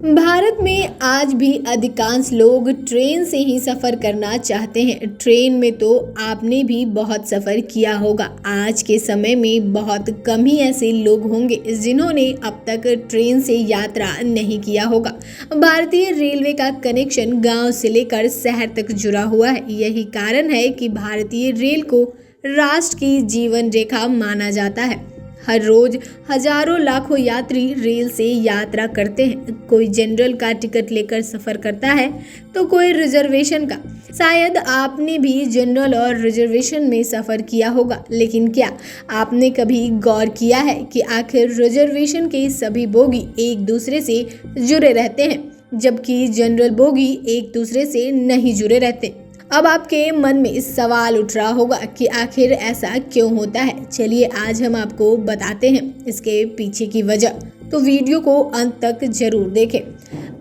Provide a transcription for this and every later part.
भारत में आज भी अधिकांश लोग ट्रेन से ही सफ़र करना चाहते हैं। ट्रेन में तो आपने भी बहुत सफ़र किया होगा। आज के समय में बहुत कम ही ऐसे लोग होंगे जिन्होंने अब तक ट्रेन से यात्रा नहीं किया होगा। भारतीय रेलवे का कनेक्शन गांव से लेकर शहर तक जुड़ा हुआ है। यही कारण है कि भारतीय रेल को राष्ट्र की जीवन रेखा माना जाता है। हर रोज हजारों लाखों यात्री रेल से यात्रा करते हैं। कोई जनरल का टिकट लेकर सफर करता है तो कोई रिजर्वेशन का। शायद आपने भी जनरल और रिजर्वेशन में सफर किया होगा, लेकिन क्या आपने कभी गौर किया है कि आखिर रिजर्वेशन के सभी बोगी एक दूसरे से जुड़े रहते हैं, जबकि जनरल बोगी एक दूसरे से नहीं जुड़े रहते। अब आपके मन में इस सवाल उठ रहा होगा कि आखिर ऐसा क्यों होता है। चलिए आज हम आपको बताते हैं इसके पीछे की वजह, तो वीडियो को अंत तक जरूर देखें।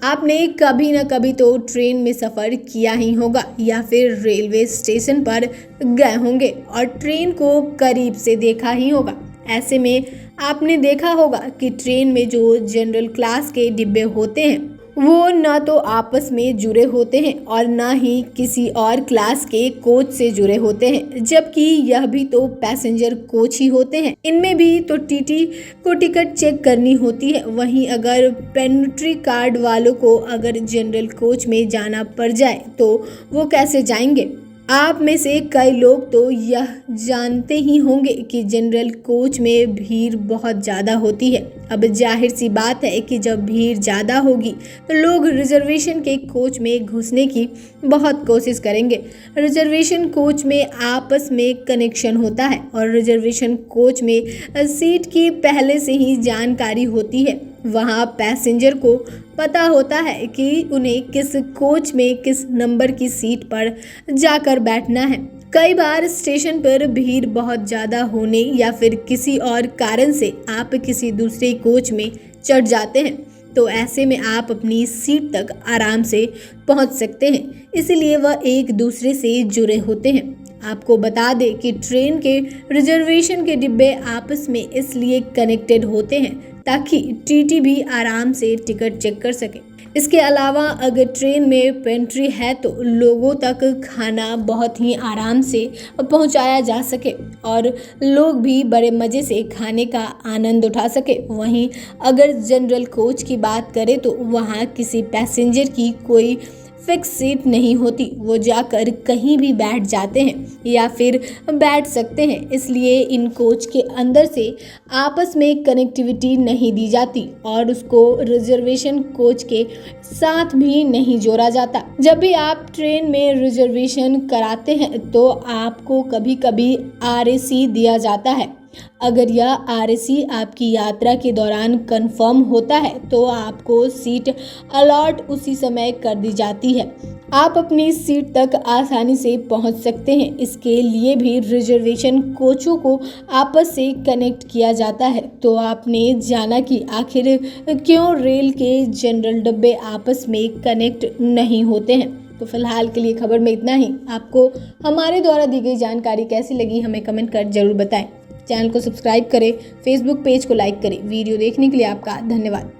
आपने कभी न कभी तो ट्रेन में सफ़र किया ही होगा या फिर रेलवे स्टेशन पर गए होंगे और ट्रेन को करीब से देखा ही होगा। ऐसे में आपने देखा होगा कि ट्रेन में जो जनरल क्लास के डिब्बे होते हैं वो न तो आपस में जुड़े होते हैं और न ही किसी और क्लास के कोच से जुड़े होते हैं, जबकि यह भी तो पैसेंजर कोच ही होते हैं। इनमें भी तो टीटी को टिकट चेक करनी होती है। वहीं अगर पेंट्री कार्ड वालों को अगर जनरल कोच में जाना पड़ जाए तो वो कैसे जाएंगे। आप में से कई लोग तो यह जानते ही होंगे कि जनरल कोच में भीड़ बहुत ज़्यादा होती है। अब जाहिर सी बात है कि जब भीड़ ज़्यादा होगी तो लोग रिजर्वेशन के कोच में घुसने की बहुत कोशिश करेंगे। रिजर्वेशन कोच में आपस में कनेक्शन होता है और रिजर्वेशन कोच में सीट की पहले से ही जानकारी होती है। वहाँ पैसेंजर को पता होता है कि उन्हें किस कोच में किस नंबर की सीट पर जाकर बैठना है। कई बार स्टेशन पर भीड़ बहुत ज़्यादा होने या फिर किसी और कारण से आप किसी दूसरे कोच में चढ़ जाते हैं, तो ऐसे में आप अपनी सीट तक आराम से पहुंच सकते हैं। इसलिए वह एक दूसरे से जुड़े होते हैं। आपको बता दें कि ट्रेन के रिजर्वेशन के डिब्बे आपस में इसलिए कनेक्टेड होते हैं ताकि टीटी भी आराम से टिकट चेक कर सके। इसके अलावा अगर ट्रेन में पेंट्री है तो लोगों तक खाना बहुत ही आराम से पहुंचाया जा सके और लोग भी बड़े मज़े से खाने का आनंद उठा सके। वहीं अगर जनरल कोच की बात करें तो वहां किसी पैसेंजर की कोई फिक्स सीट नहीं होती। वो जाकर कहीं भी बैठ जाते हैं या फिर बैठ सकते हैं। इसलिए इन कोच के अंदर से आपस में कनेक्टिविटी नहीं दी जाती और उसको रिजर्वेशन कोच के साथ भी नहीं जोड़ा जाता। जब भी आप ट्रेन में रिजर्वेशन कराते हैं तो आपको कभी कभी आरएसी दिया जाता है। अगर यह आरएसी आपकी यात्रा के दौरान कंफर्म होता है तो आपको सीट अलॉट उसी समय कर दी जाती है। आप अपनी सीट तक आसानी से पहुंच सकते हैं। इसके लिए भी रिजर्वेशन कोचों को आपस से कनेक्ट किया जाता है। तो आपने जाना कि आखिर क्यों रेल के जनरल डब्बे आपस में कनेक्ट नहीं होते हैं। तो फिलहाल के लिए खबर में इतना ही। आपको हमारे द्वारा दी गई जानकारी कैसी लगी हमें कमेंट कर जरूर बताएं। चैनल को सब्सक्राइब करें, फेसबुक पेज को लाइक करें। वीडियो देखने के लिए आपका धन्यवाद।